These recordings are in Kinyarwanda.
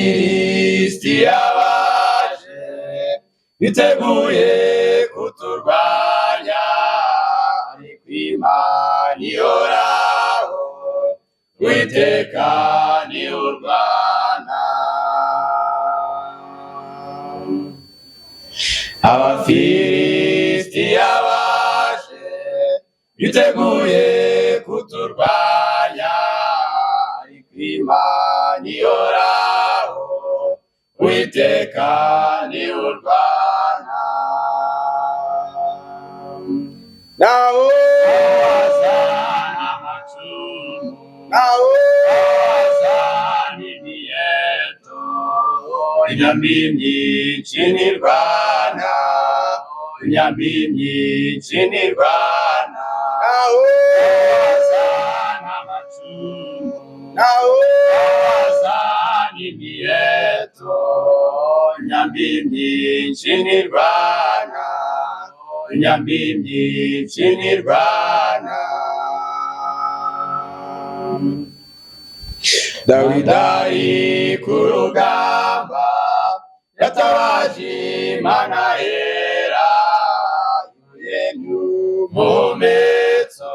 Abafilisitiya baje biteguye kuturwanya, ariko Imana ihoraho Uwiteka niwe urwana. Abafilisitiya baje biteguye kuturwanya, ariko Imana ihoraho Uwiteka niwe urwana. Naho bazana amacumu, naho bazana imiheto, imyambi myinshi ntirwana, imyambi myinshi ntirwana. Naho bazana amacumu, naho bazana imiheto, imyambi myinshi ntirwana, imyambi myinshi ntirwana. Dawidi ari ku rugamba yatabaje Imana yera, ibuye ry'umuhumetso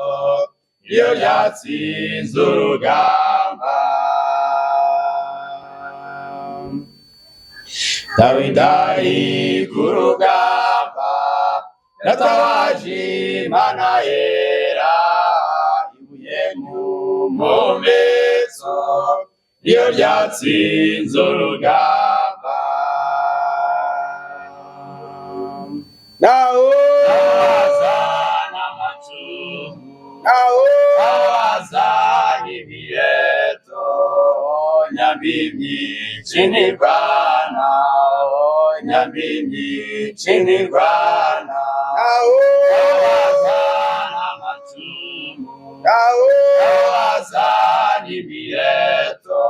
iyo ryatsinze urugamba. Dawidi ari ku rugamba yatabaje Imana yera, ibuye ry'umuhumetso iyo ryatsinze urugamba. Naho bazana amacumu, naho bazana imiheto, imyambi myinshi ntirwana, imyambi myinshi ntirwana. Naho bazana amacumu, naho bazana imiheto,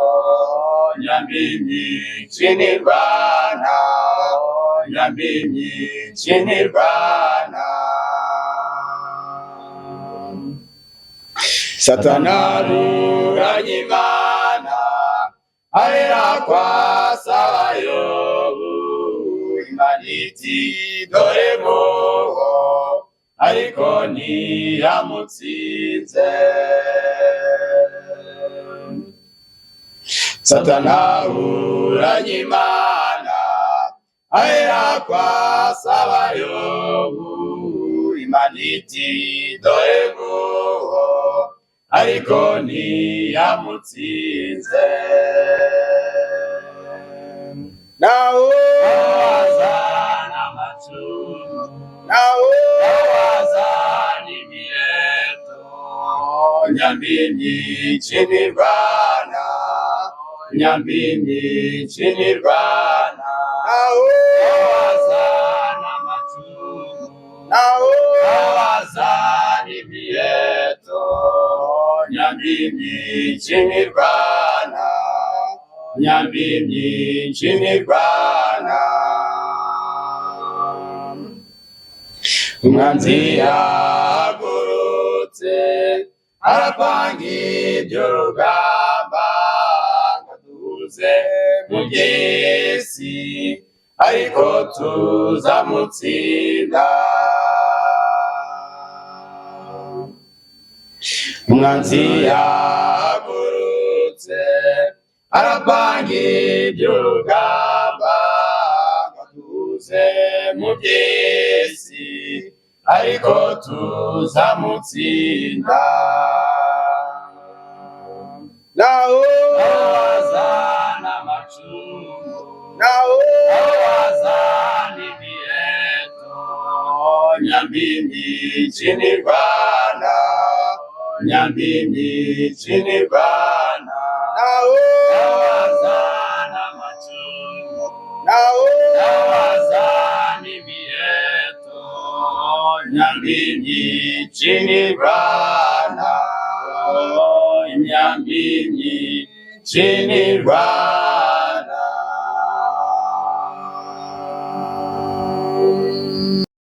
imyambi myinshi ntirwana, imyambi myinshi ntirwana. Satani aruranya Imana ahera kwa Yobu, Imana iti dore muho, ariko ntiyamutsinze. Satani aruranya Imana ahera kwa Yobu, Imana iti dore muho, ariko ntiyamutsinze. Naho bazana amacumu, naho bazana imiheto, imyambi myinshi ntirwana, imyambi myinshi ntirwana. Naho bazana amacumu, naho bazana imiheto, imyambi myinshi ntirwana, imyambi myinshi ntirwana. Umwanzi yahagurutse arapanga iby'urugamba, ngo duhuze mu by'isi, ariko tuzamutsinda. Umwanzi yahagurutse arapanga iby'urugamba, ngo duhuze mu by'isi, ariko tuzamutsinda. Naho bazana amacumu, naho bazana imiheto, imyambi myinshi ntirwana, imyambi myinshi ntirwana. Naho bazana amacumu, naho bazana imiheto, imyambi myinshi ntirwana, imyambi myinshi ntirwana.